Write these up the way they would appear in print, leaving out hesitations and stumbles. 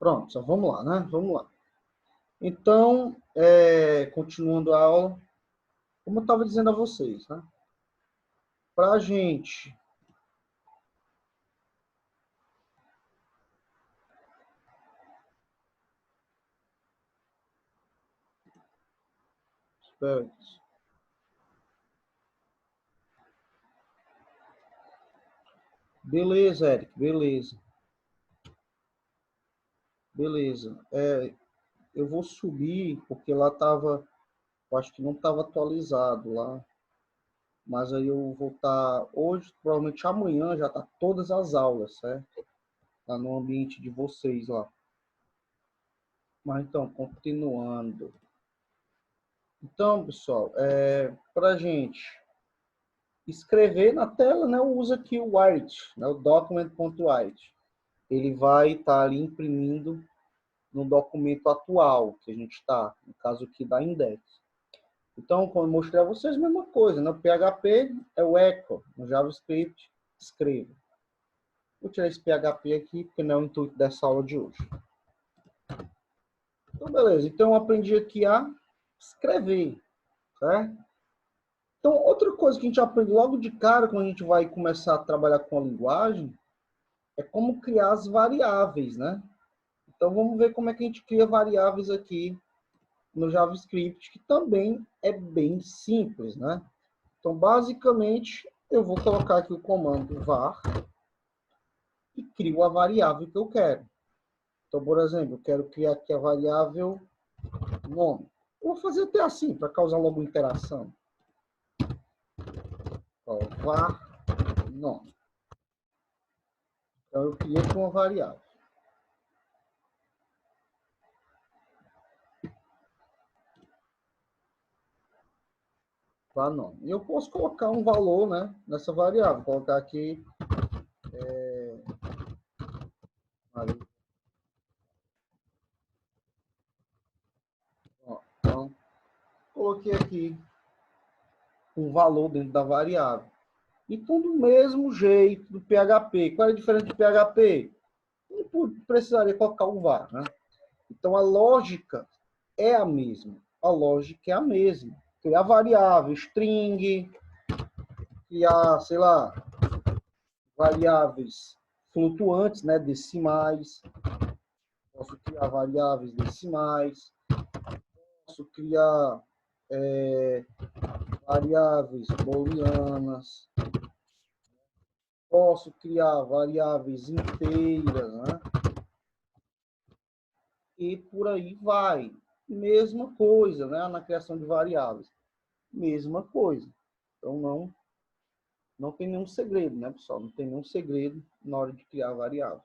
Pronto, então vamos lá, né? Vamos lá. Então, continuando a aula, como eu estava dizendo a vocês, né? Para a gente beleza, Eric, beleza. Beleza. Eu vou subir, porque lá estava, eu acho que não estava atualizado lá. Mas aí eu vou estar, hoje, provavelmente amanhã, já tá todas as aulas, certo? Tá no ambiente de vocês lá. Mas então, continuando. Então, pessoal, para a gente escrever na tela, né, eu uso aqui o Write, né, o document.write. Ele vai estar ali imprimindo no documento atual que a gente está, no caso aqui da Index. Então, quando eu mostrei a vocês, a mesma coisa, né? O PHP é o echo, no JavaScript, escreva. Vou tirar esse PHP aqui, porque não é o intuito dessa aula de hoje. Então, beleza. Então, eu aprendi aqui a escrever, certo? Então, outra coisa que a gente aprende logo de cara, quando a gente vai começar a trabalhar com a linguagem, é como criar as variáveis, né? Então, vamos ver como é que a gente cria variáveis aqui no JavaScript, que também é bem simples, né? Então, basicamente, eu vou colocar aqui o comando var e crio a variável que eu quero. Então, por exemplo, eu quero criar aqui a variável nome. Eu vou fazer até assim, para causar logo interação. Ó, var nome. Então, eu criei aqui uma variável. Var nome. E eu posso colocar um valor, né, nessa variável. Vou colocar aqui... Então, coloquei aqui um valor dentro da variável. Então, do mesmo jeito do PHP. Qual é a diferença do PHP? Não precisaria colocar o var, né? Então, a lógica é a mesma. A lógica é a mesma. Criar variável, string, criar, sei lá, variáveis flutuantes, né, decimais. Posso criar variáveis decimais. Posso criar variáveis booleanas. Posso criar variáveis inteiras, né? E por aí vai. Mesma coisa, né? Na criação de variáveis. Mesma coisa. Então, não tem nenhum segredo, né, pessoal? Não tem nenhum segredo na hora de criar variável.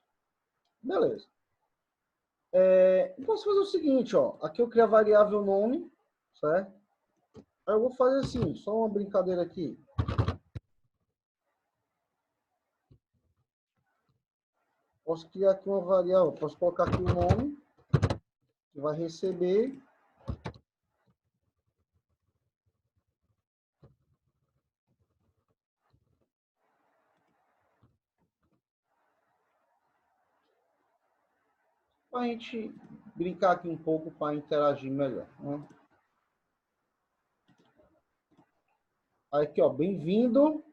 Beleza. Eu posso fazer o seguinte, ó. Aqui eu crio a variável nome, certo? Aí eu vou fazer assim, só uma brincadeira aqui. Posso criar aqui uma variável, posso colocar aqui o nome, que vai receber. Para a gente brincar aqui um pouco para interagir melhor, né? Aí aqui, ó, bem-vindo.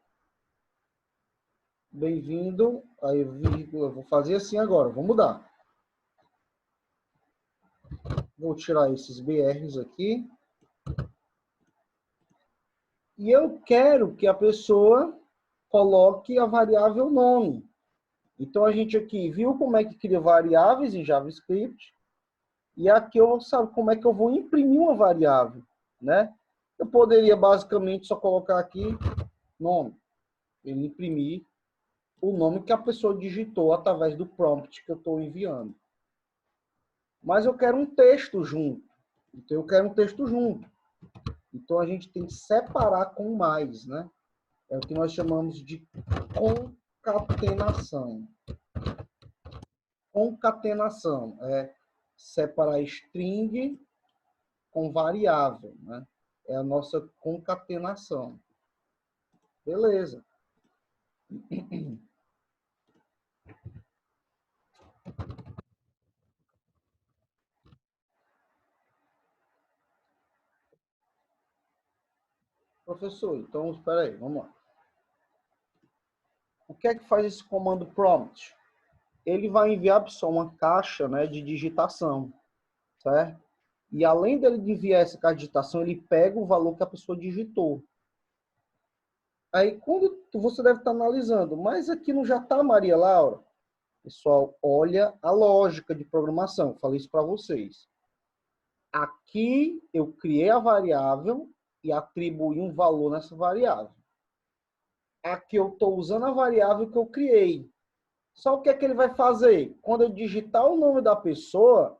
Bem-vindo. Aí, vírgula, vou fazer assim agora, vou mudar. Vou tirar esses BRs aqui. E eu quero que a pessoa coloque a variável nome. Então, a gente aqui viu como é que cria variáveis em JavaScript. E aqui eu sabe como é que eu vou imprimir uma variável, né? Eu poderia basicamente só colocar aqui nome. Ele imprimir o nome que a pessoa digitou através do prompt que eu estou enviando. Mas eu quero um texto junto. Então, eu quero um texto junto. Então, a gente tem que separar com mais, né? É o que nós chamamos de concatenação. Concatenação é separar string com variável, né? É a nossa concatenação. Beleza. Professor, então espera aí, vamos lá. O que é que faz esse comando prompt? Ele vai enviar só uma caixa, né, de digitação, certo? E além dele enviar essa caixa de digitação, ele pega o valor que a pessoa digitou. Aí, quando você deve estar analisando, mas aqui não já está Maria Laura? Pessoal, olha a lógica de programação. Eu falei isso para vocês. Aqui eu criei a variável e atribuí um valor nessa variável. Aqui eu estou usando a variável que eu criei. Só o que é que ele vai fazer? Quando eu digitar o nome da pessoa,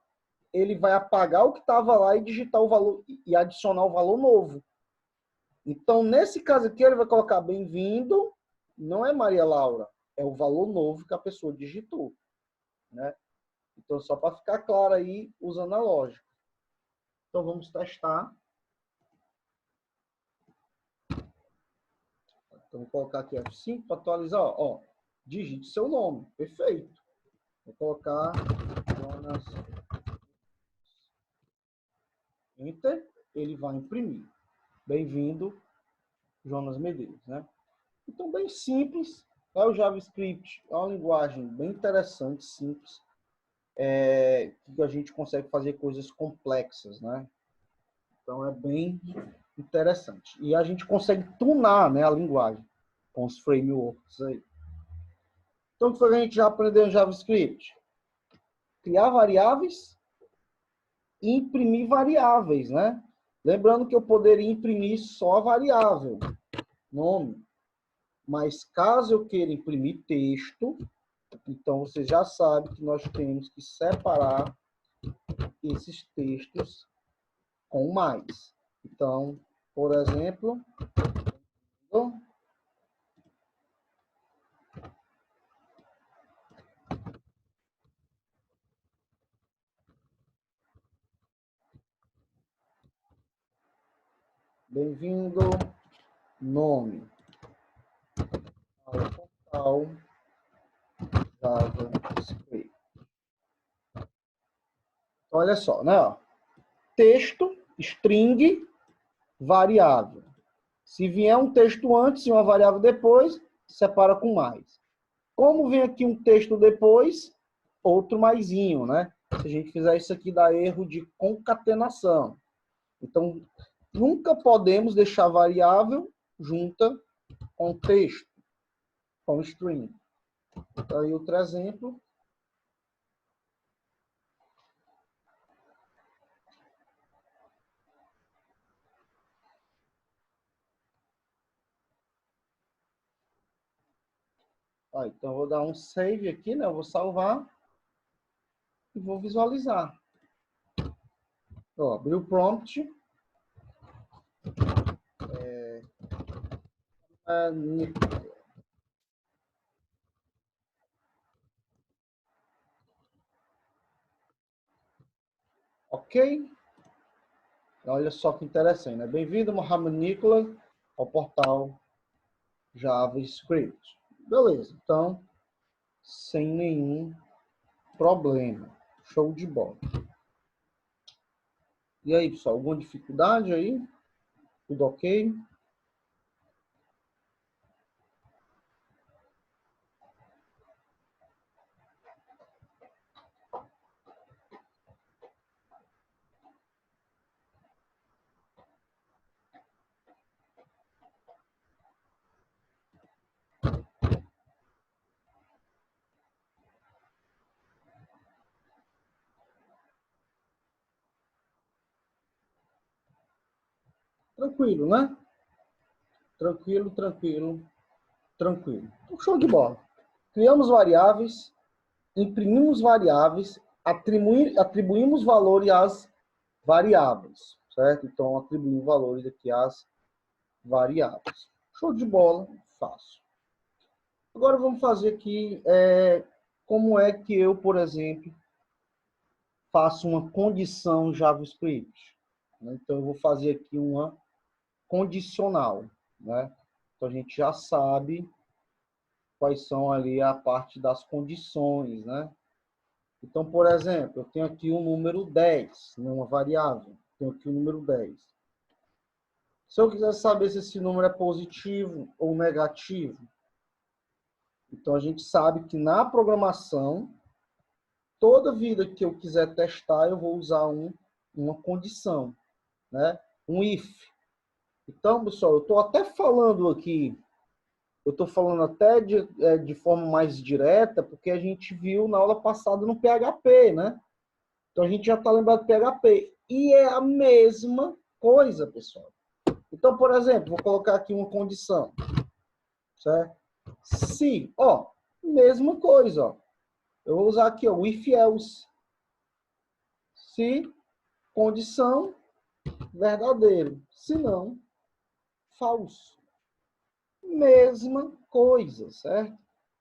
ele vai apagar o que estava lá e digitar o valor e adicionar o valor novo. Então, nesse caso aqui, ele vai colocar bem-vindo, não é Maria Laura, é o valor novo que a pessoa digitou, né? Então, só para ficar claro aí, usando a lógica. Então, vamos testar. Então, vou colocar aqui F5 para atualizar. Ó, digite seu nome. Perfeito. Vou colocar Jonas. Enter. Ele vai imprimir. Bem-vindo, Jonas Medeiros, né? Então, bem simples. O JavaScript é uma linguagem bem interessante, simples, que a gente consegue fazer coisas complexas, né? Então, é bem interessante. E a gente consegue tunar, né, a linguagem com os frameworks aí. Então, o que foi que a gente já aprendeu em JavaScript? Criar variáveis e imprimir variáveis, né? Lembrando que eu poderia imprimir só a variável, nome. Mas caso eu queira imprimir texto, então você já sabe que nós temos que separar esses textos com mais. Então, por exemplo, bem-vindo, nome, ao portal JavaScript. Olha só, né? Texto, string, variável. Se vier um texto antes e uma variável depois, separa com mais. Como vem aqui um texto depois, outro maisinho, né? Se a gente fizer isso aqui, dá erro de concatenação. Então, nunca podemos deixar variável junta com texto, com string. Então, aí outro exemplo. Então, eu vou dar um save aqui, né? Eu vou salvar e vou visualizar. Ó, abri o prompt. Ok? Olha só que interessante, né? Bem-vindo, Mohamed Nicolas, ao portal JavaScript. Beleza, então, sem nenhum problema. Show de bola. E aí, pessoal, alguma dificuldade aí? Tudo ok? Tranquilo, né? Tranquilo, tranquilo, tranquilo. Então, show de bola. Criamos variáveis, imprimimos variáveis, atribuímos valores às variáveis, certo? Então, atribuímos valores aqui às variáveis. Show de bola, fácil. Agora vamos fazer aqui como é que eu, por exemplo, faço uma condição JavaScript. Então, eu vou fazer aqui uma condicional, né? Então, a gente já sabe quais são ali a parte das condições, né? Então, por exemplo, eu tenho aqui o número 10, uma variável. Tenho aqui o número 10. Se eu quiser saber se esse número é positivo ou negativo, então a gente sabe que na programação, toda vida que eu quiser testar, eu vou usar uma condição, né? Um if. Então, pessoal, eu estou até falando aqui, eu estou falando até de forma mais direta, porque a gente viu na aula passada no PHP, né? Então a gente já está lembrado do PHP. E é a mesma coisa, pessoal. Então, por exemplo, vou colocar aqui uma condição, certo? Se, ó, mesma coisa, ó. Eu vou usar aqui, ó, o if else. Se, condição, verdadeiro. Se não, falso. Mesma coisa, certo?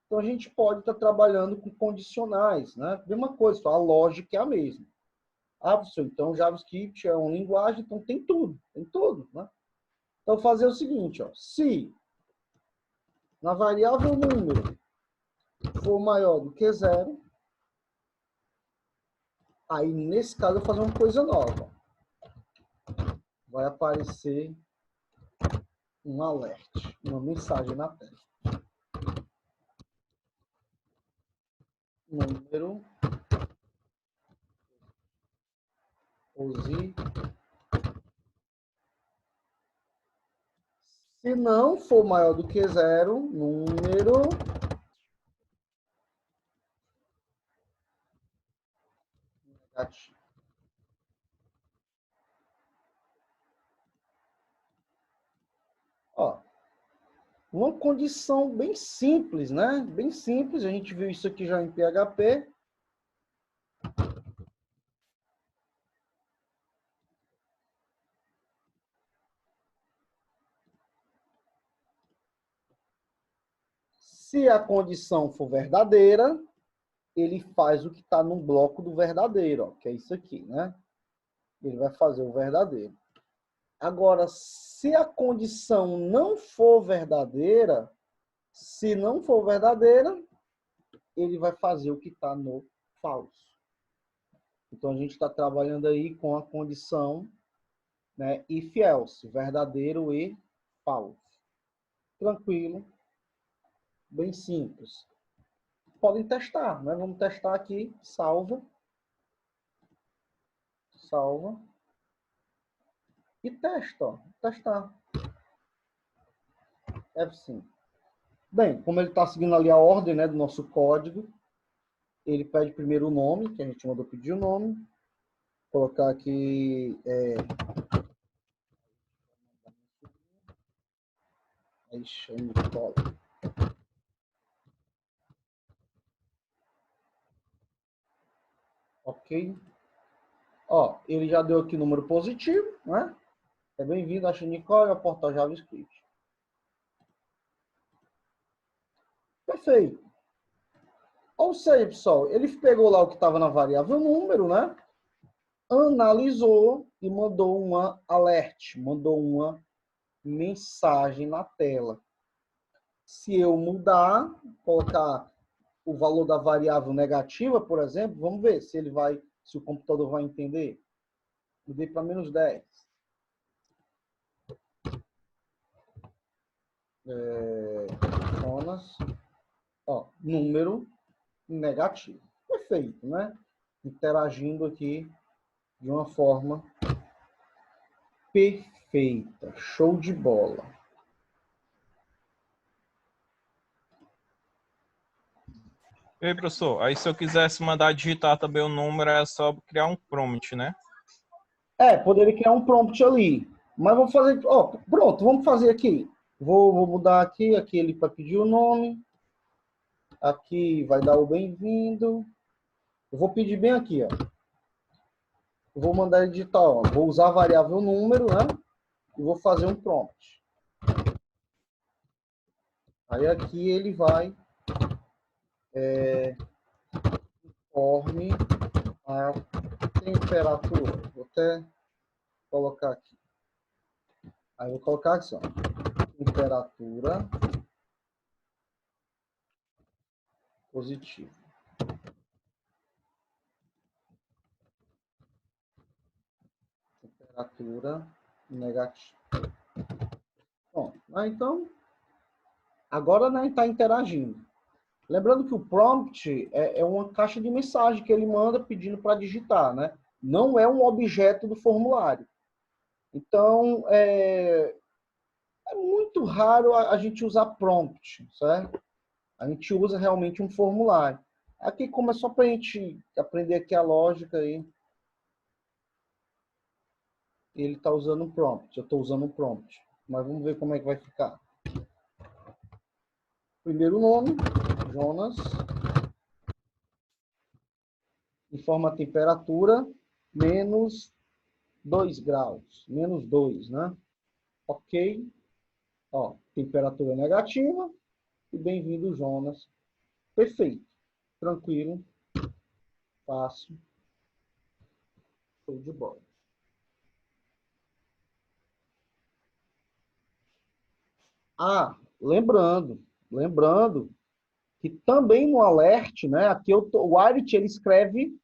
Então, a gente pode estar trabalhando com condicionais, né? Mesma coisa, só a lógica é a mesma. Ah, professor, então JavaScript é uma linguagem, então tem tudo, né? Então, fazer o seguinte, ó, se na variável número for maior do que zero, aí, nesse caso, eu vou fazer uma coisa nova. Vai aparecer um alert, uma mensagem na tela. Número positivo. Se não for maior do que zero, número negativo. Ó, uma condição bem simples, né? Bem simples. A gente viu isso aqui já em PHP. Se a condição for verdadeira, ele faz o que está no bloco do verdadeiro, ó, que é isso aqui, né? Ele vai fazer o verdadeiro. Agora, se a condição não for verdadeira, se não for verdadeira, ele vai fazer o que está no falso. Então, a gente está trabalhando aí com a condição, né, if else, verdadeiro e falso. Tranquilo, bem simples. Podem testar, né? Vamos testar aqui, salva. Salva. E testa, ó. Testar. F5. Bem, como ele está seguindo ali a ordem, né, do nosso código, ele pede primeiro o nome, que a gente mandou pedir o nome. Vou colocar aqui ok. Ó, ele já deu aqui número positivo, né? É bem-vindo a Nicole ao portal JavaScript. Perfeito. Ou seja, pessoal, ele pegou lá o que estava na variável número, né? Analisou e mandou uma alert, mandou uma mensagem na tela. Se eu mudar, colocar o valor da variável negativa, por exemplo, vamos ver se ele vai, se o computador vai entender. Mudei para menos 10. Zonas, ó, número negativo. Perfeito, né? Interagindo aqui de uma forma perfeita. Show de bola. Ei, professor, aí se eu quisesse mandar digitar também o número, é só criar um prompt, né? Poderia criar um prompt ali. Mas vamos fazer, ó, pronto, vamos fazer aqui. Vou mudar aqui, aqui ele para pedir o nome. Aqui vai dar o bem-vindo. Eu vou pedir bem aqui, ó. Eu vou mandar ele digitar, ó. Vou usar a variável número, né? E vou fazer um prompt. Aí aqui ele vai informe a temperatura. Vou até colocar aqui. Aí eu vou colocar aqui, ó. Temperatura positiva. Temperatura negativa. Ah, então, agora né, está interagindo. Lembrando que o prompt é uma caixa de mensagem que ele manda pedindo para digitar, né? Não é um objeto do formulário. Então, é muito raro a gente usar prompt, certo? A gente usa realmente um formulário. Aqui, como é só para a gente aprender aqui a lógica aí, ele está usando um prompt, eu estou usando um prompt. Mas vamos ver como é que vai ficar. Primeiro nome, Jonas. Informa a temperatura, menos 2 graus. Menos 2, né? Ok. Ó, temperatura negativa. E bem-vindo, Jonas. Perfeito. Tranquilo. Fácil. Show de bola. Ah, lembrando que também no alert, né? Aqui o Irit, ele escreve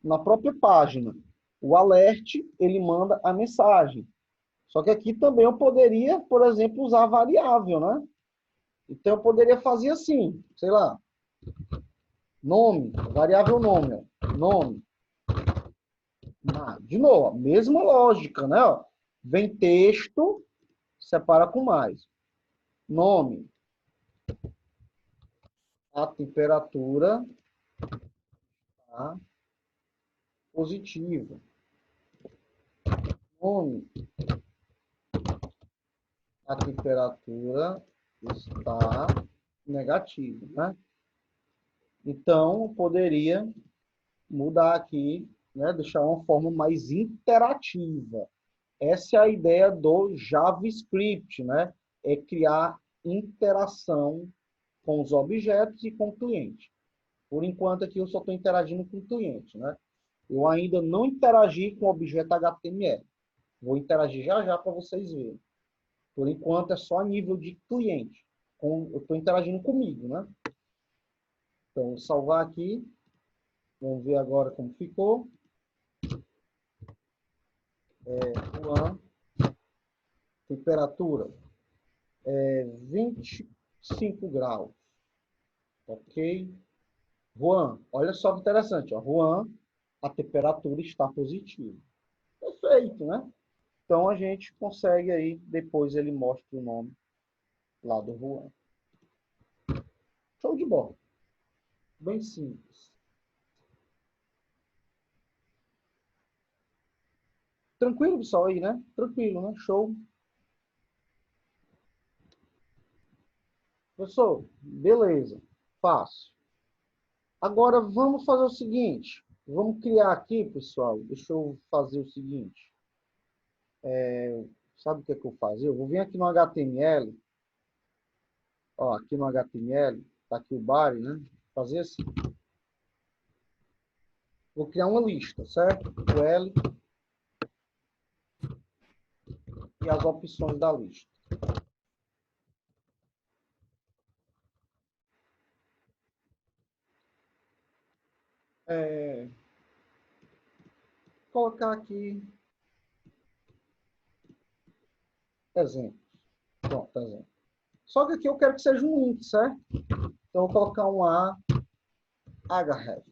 na própria página. O alert, ele manda a mensagem. Só que aqui também eu poderia, por exemplo, usar a variável, né? Então eu poderia fazer assim, sei lá, nome, variável nome, ó, nome. De novo, mesma lógica, né? Ó, vem texto, separa com mais. Nome, a temperatura tá positiva. Nome, a temperatura está negativa, né? Então, eu poderia mudar aqui, né? Deixar uma forma mais interativa. Essa é a ideia do JavaScript, né? É criar interação com os objetos e com o cliente. Por enquanto aqui eu só estou interagindo com o cliente, né? Eu ainda não interagi com o objeto HTML. Vou interagir já já para vocês verem. Por enquanto é só a nível de cliente. Eu estou interagindo comigo, né? Então, vou salvar aqui. Vamos ver agora como ficou. Juan, temperatura 25 graus. Ok? Juan, olha só que interessante. Ó. Juan, a temperatura está positiva. Perfeito, né? Então a gente consegue aí, depois ele mostra o nome lá do Juan. Show de bola. Bem simples. Tranquilo, pessoal, aí, né? Tranquilo, né? Show. Professor, beleza. Fácil. Agora vamos fazer o seguinte. Vamos criar aqui, pessoal. Deixa eu fazer o seguinte. Sabe o que é que eu vou fazer? Eu vou vir aqui no HTML. Ó, aqui no HTML. Tá aqui o body, né? Fazer assim. Vou criar uma lista, certo? O L e as opções da lista. Colocar aqui exemplo. Pronto, exemplo. Só que aqui eu quero que seja um link, certo? Então eu vou colocar um href.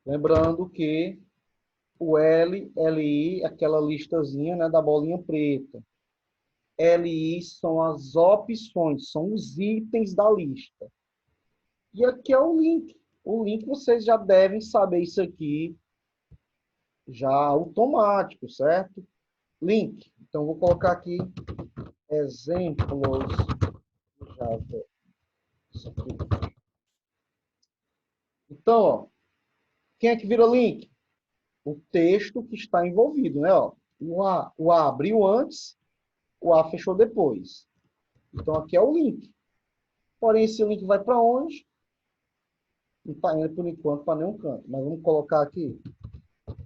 Lembrando que o LI, aquela listazinha, né, da bolinha preta. LI são as opções, são os itens da lista. E aqui é o link. O link vocês já devem saber isso aqui já automático, certo? Link. Então vou colocar aqui exemplos de Java. Isso aqui. Então, ó, quem é que vira link? O texto que está envolvido, né? Ó, o A abriu antes, o A fechou depois. Então, aqui é o link. Porém, esse link vai para onde? Não está indo, por enquanto, para nenhum canto. Mas vamos colocar aqui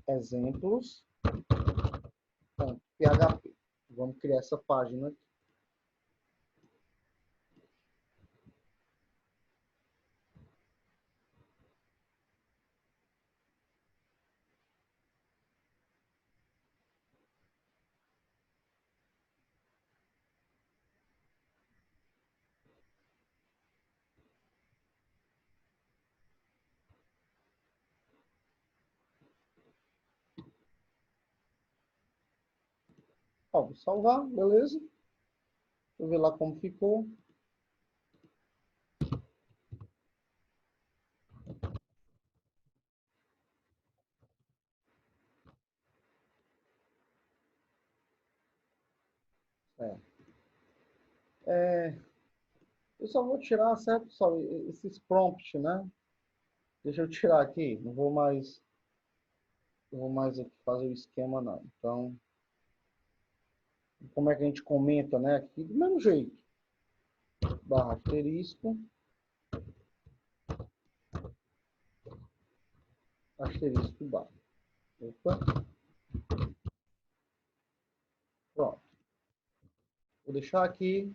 exemplos.php. Vamos criar essa página aqui. Ó, vou salvar, beleza? Deixa eu ver lá como ficou. Eu só vou tirar, certo, pessoal, esses prompts, né? Deixa eu tirar aqui, não vou mais aqui fazer o esquema, não. Então, como é que a gente comenta, né? Aqui, do mesmo jeito. Barra asterisco, asterisco barra. Opa, pronto. Vou deixar aqui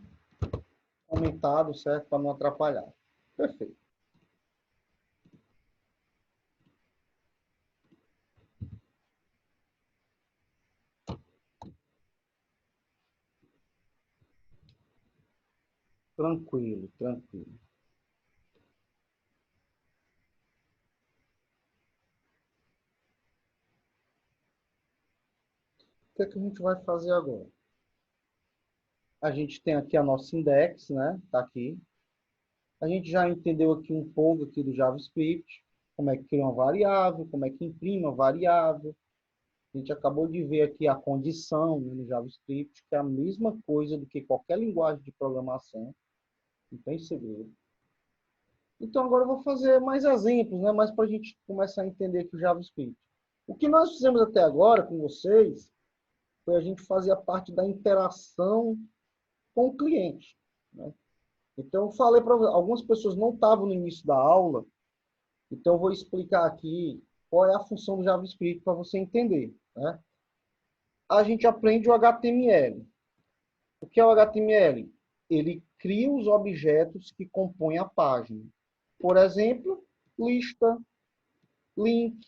comentado, certo? Para não atrapalhar. Perfeito. Tranquilo, tranquilo. O que é que a gente vai fazer agora? A gente tem aqui a nossa index, né? Tá aqui. A gente já entendeu aqui um pouco aqui do JavaScript, como é que cria uma variável, como é que imprime uma variável. A gente acabou de ver aqui a condição, né, no JavaScript, que é a mesma coisa do que qualquer linguagem de programação. Não tem segredo. Então agora eu vou fazer mais exemplos, né? Mais para a gente começar a entender aqui o JavaScript. O que nós fizemos até agora com vocês foi a gente fazer a parte da interação com o cliente, né? Então eu falei para algumas pessoas não estavam no início da aula, então eu vou explicar aqui qual é a função do JavaScript para você entender, né? A gente aprende o HTML. O que é o HTML? Ele cria os objetos que compõem a página. Por exemplo, lista, link,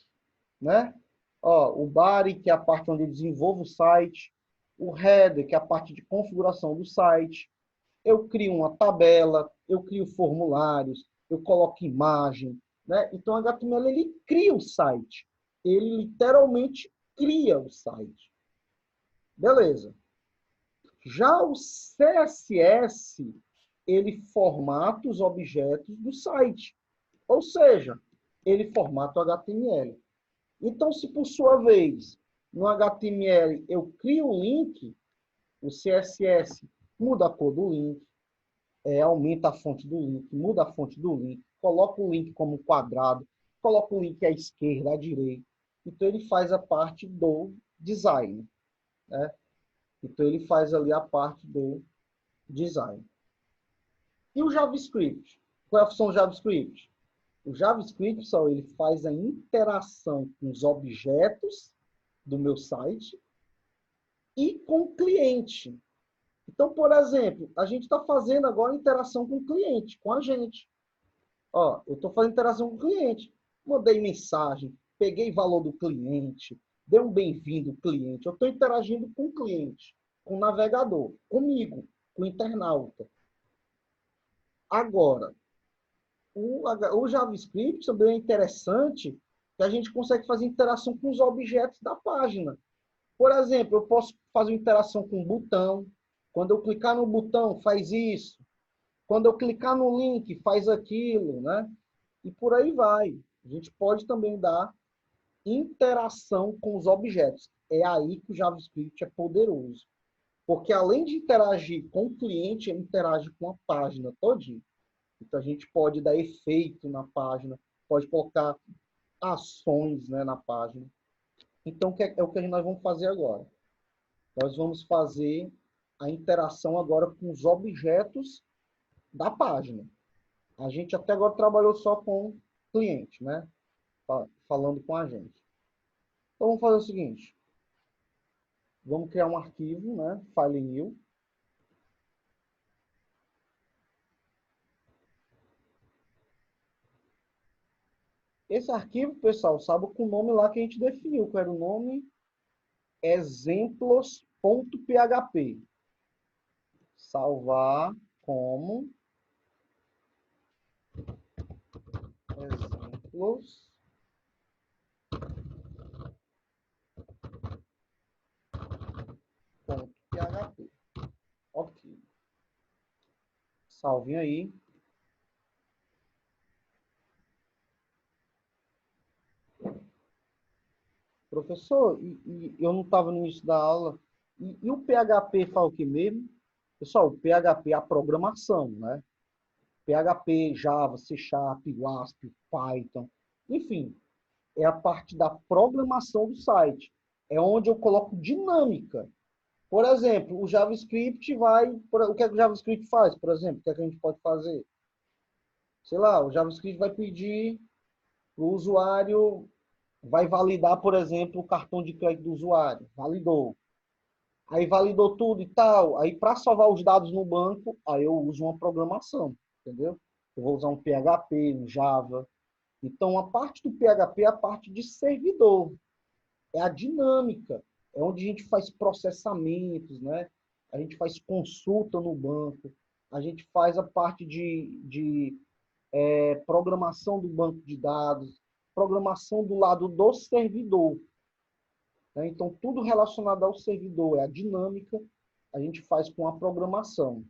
né? Ó, o body, que é a parte onde eu desenvolvo o site, o header, que é a parte de configuração do site. Eu crio uma tabela, eu crio formulários, eu coloco imagem, né? Então, o HTML, ele cria o site. Ele literalmente cria o site. Beleza. Já o CSS, ele formata os objetos do site. Ou seja, ele formata o HTML. Então, se por sua vez, no HTML eu crio o link, o CSS muda a cor do link, aumenta a fonte do link, muda a fonte do link, coloca o link como quadrado, coloca o link à esquerda, à direita. Então, ele faz a parte do design, né? Então, ele faz ali a parte do design. E o JavaScript? Qual é a função do JavaScript? O JavaScript, só ele faz a interação com os objetos do meu site e com o cliente. Então, por exemplo, a gente está fazendo agora interação com o cliente, com a gente. Ó, eu estou fazendo interação com o cliente. Mandei mensagem, peguei valor do cliente, dei um bem-vindo ao cliente. Eu estou interagindo com o cliente, com o navegador, comigo, com o internauta. Agora, o JavaScript também é interessante que a gente consegue fazer interação com os objetos da página. Por exemplo, eu posso fazer interação com um botão. Quando eu clicar no botão, faz isso. Quando eu clicar no link, faz aquilo, né? E por aí vai. A gente pode também dar interação com os objetos. É aí que o JavaScript é poderoso. Porque além de interagir com o cliente, ele interage com a página todinha. Então a gente pode dar efeito na página, pode colocar ações, né, na página. Então é o que nós vamos fazer agora. Nós vamos fazer a interação agora com os objetos da página. A gente até agora trabalhou só com cliente, né? Falando com a gente. Então vamos fazer o seguinte. Vamos criar um arquivo, né? File new. Esse arquivo, pessoal, sabe com o nome lá que a gente definiu, que era o nome exemplos.php. Salvar como exemplos.php. Salvem aí. Professor, eu não estava no início da aula. E o PHP fala o que mesmo? Pessoal, o PHP é a programação, né? PHP, Java, C Sharp, WASP, Python, enfim, é a parte da programação do site. É onde eu coloco dinâmica. Por exemplo, o JavaScript vai... O que é que o JavaScript faz, por exemplo? O que é que a gente pode fazer? Sei lá, o JavaScript vai pedir para o usuário, vai validar, por exemplo, o cartão de crédito do usuário. Validou. Aí validou tudo e tal. Aí, para salvar os dados no banco, aí eu uso uma programação, entendeu? Eu vou usar um PHP, um Java. Então, a parte do PHP é a parte de servidor. É a dinâmica. É onde a gente faz processamentos, né? A gente faz consulta no banco. A gente faz a parte de programação do banco de dados, programação do lado do servidor. Né? Então, tudo relacionado ao servidor, é a dinâmica, a gente faz com a programação.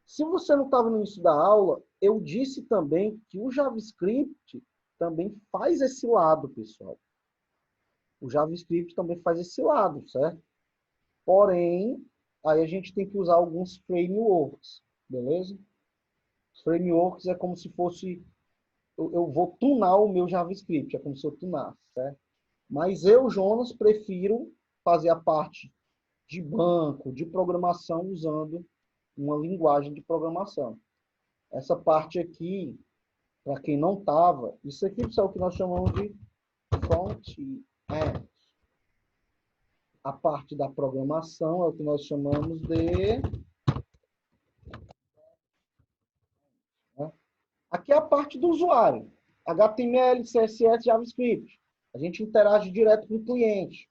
Se você não estava no início da aula, eu disse também que o JavaScript também faz esse lado, pessoal. O JavaScript também faz esse lado, certo? Porém, aí a gente tem que usar alguns frameworks, beleza? Os frameworks é como se fosse... Eu vou tunar o meu JavaScript, é como se eu tunasse, certo? Mas eu, Jonas, prefiro fazer a parte de banco, de programação, usando uma linguagem de programação. Essa parte aqui, para quem não estava, isso aqui é o que nós chamamos de front-end. A parte da programação é o que nós chamamos de... Né? Aqui é a parte do usuário. HTML, CSS, JavaScript. A gente interage direto com o cliente.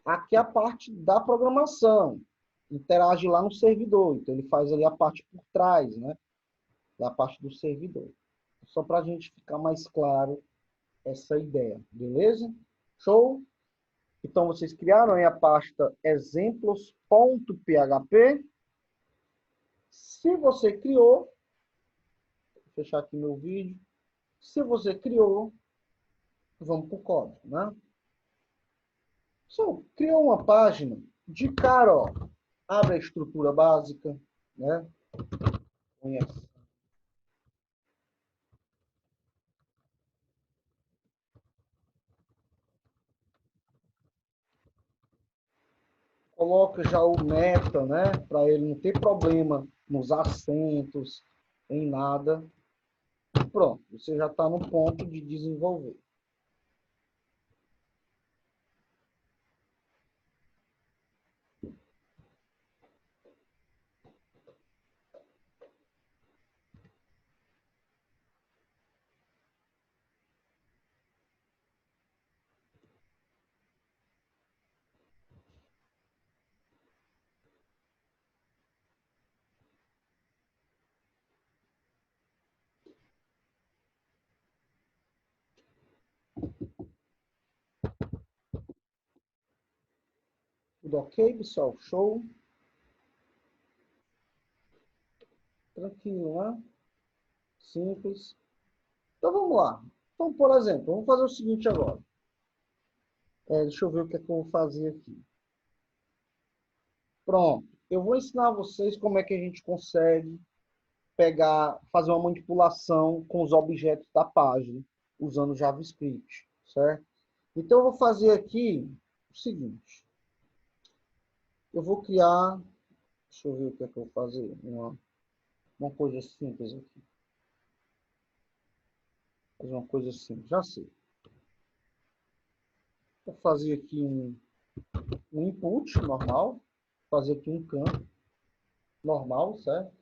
Aqui é a parte da programação. Interage lá no servidor. Então, ele faz ali a parte por trás, né? Da parte do servidor. Só para a gente ficar mais claro essa ideia. Beleza? Show? Então, vocês criaram aí a pasta exemplos.php. Se você criou, vou fechar aqui meu vídeo. Se você criou, vamos para o código, né? So, criou uma página, de cara, ó, abre a estrutura básica, né? Conhece. Coloca já o meta, né? Para ele não ter problema nos acentos, em nada. Pronto, você já está no ponto de desenvolver. Tudo ok, pessoal? Show? Tranquilo, né? Simples. Então, vamos lá. Então, por exemplo, vamos fazer o seguinte agora. Deixa eu ver o que é que eu vou fazer aqui. Pronto. Eu vou ensinar vocês como é que a gente consegue fazer uma manipulação com os objetos da página, usando JavaScript, certo? Então, eu vou fazer aqui o seguinte. Eu vou criar... Deixa eu ver o que é que eu vou fazer. Uma coisa simples aqui. Fazer uma coisa simples. Já sei. Vou fazer aqui um input normal. Fazer aqui um campo normal, certo?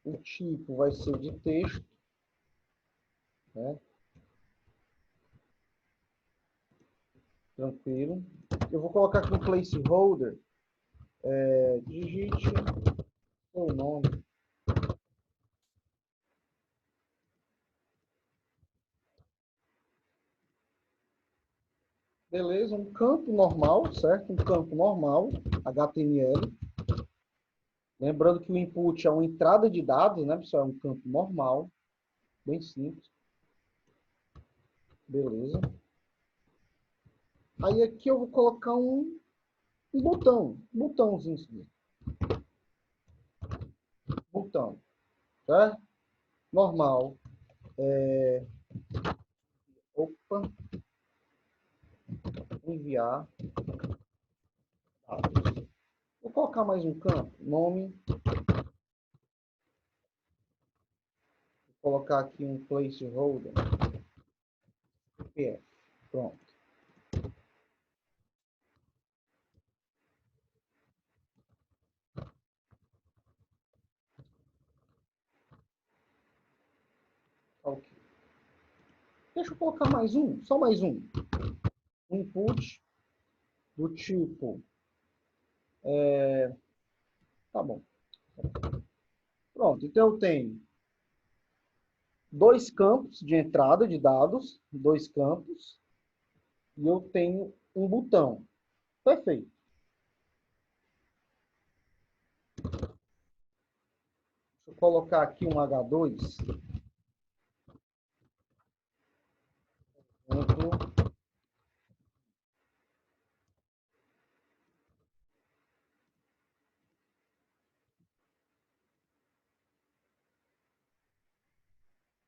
O tipo vai ser de texto, né? Tranquilo. Eu vou colocar aqui um placeholder. Digite o nome. Beleza, um campo normal, certo? Um campo normal, HTML. Lembrando que o input é uma entrada de dados, né, pessoal? É um campo normal, bem simples. Beleza. Aí aqui eu vou colocar um botãozinho aqui. Botão, certo? Normal. Opa, enviar dados. Vou colocar mais um campo, nome. Vou colocar aqui um placeholder. CPF. Pronto. Ok. Deixa eu colocar mais um, só mais um. Input do tipo. Tá bom. Pronto, então eu tenho dois campos de entrada de dados, dois campos, e eu tenho um botão. Perfeito. Deixa eu colocar aqui um H2. Exemplo.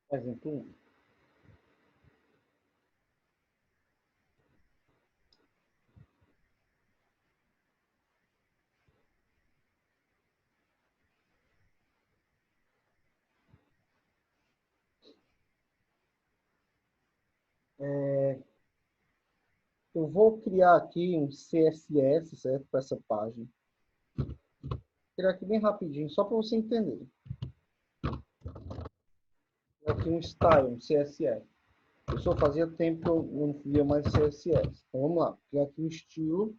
Exemplo 1. Eu vou criar aqui um CSS, certo? Para essa página. Vou criar aqui bem rapidinho, só para você entender. Aqui um style, um CSS. Eu só fazia tempo que eu não via mais CSS. Então vamos lá. Criar aqui um estilo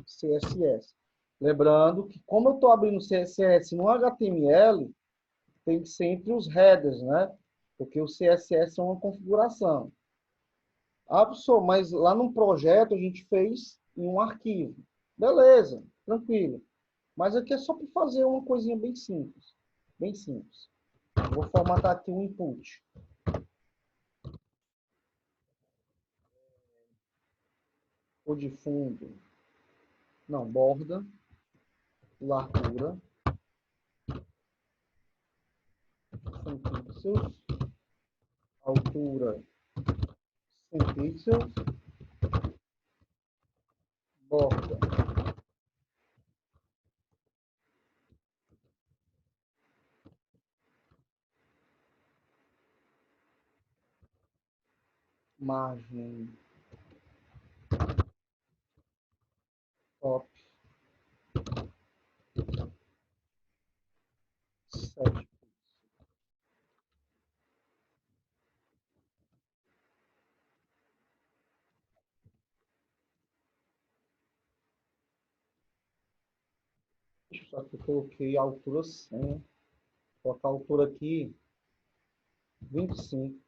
CSS. Lembrando que como eu estou abrindo CSS no HTML, tem que ser entre os headers, né? Porque o CSS é uma configuração. Ah, professor, mas lá no projeto a gente fez em um arquivo. Beleza, tranquilo. Mas aqui é só para fazer uma coisinha bem simples. Bem simples. Vou formatar aqui um input. Cor de fundo. Não, borda. Largura. 100 pixels. Altura 100 pixels. Borda. Margem top 7. Só que eu coloquei a altura 100. Vou colocar a altura aqui 25.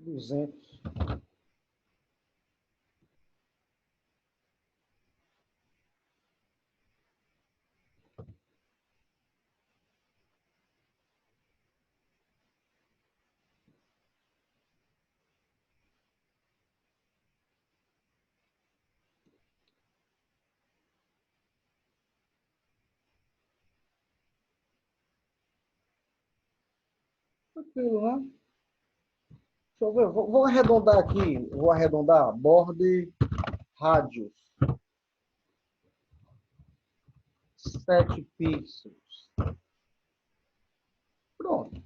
200. Tranquilo, né? Deixa eu ver. Vou arredondar aqui. Vou arredondar. Border radius 7 pixels. Pronto.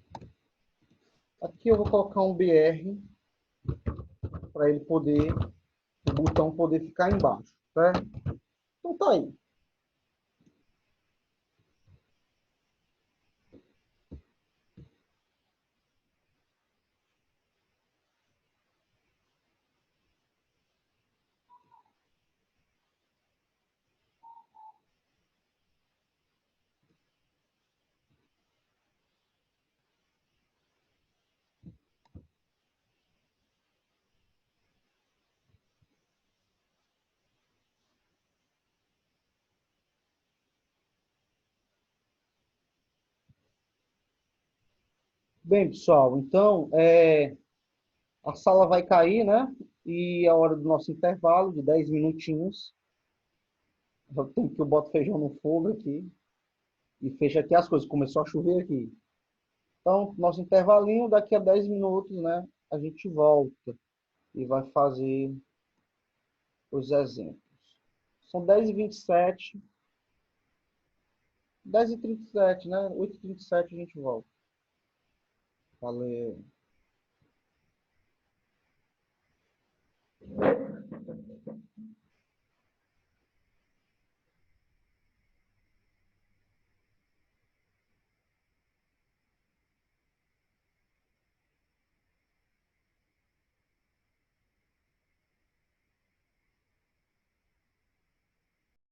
Aqui eu vou colocar um BR para ele poder, o botão poder ficar embaixo, certo? Então tá aí. Bem, pessoal, então, a sala vai cair, né? E é a hora do nosso intervalo de 10 minutinhos. Eu tenho que eu boto feijão no fogo aqui e fecha aqui as coisas. Começou a chover aqui. Então, nosso intervalinho, daqui a 10 minutos, né? A gente volta e vai fazer os exemplos. São 10h27, 10h37, né? 8h37 a gente volta. Valeu.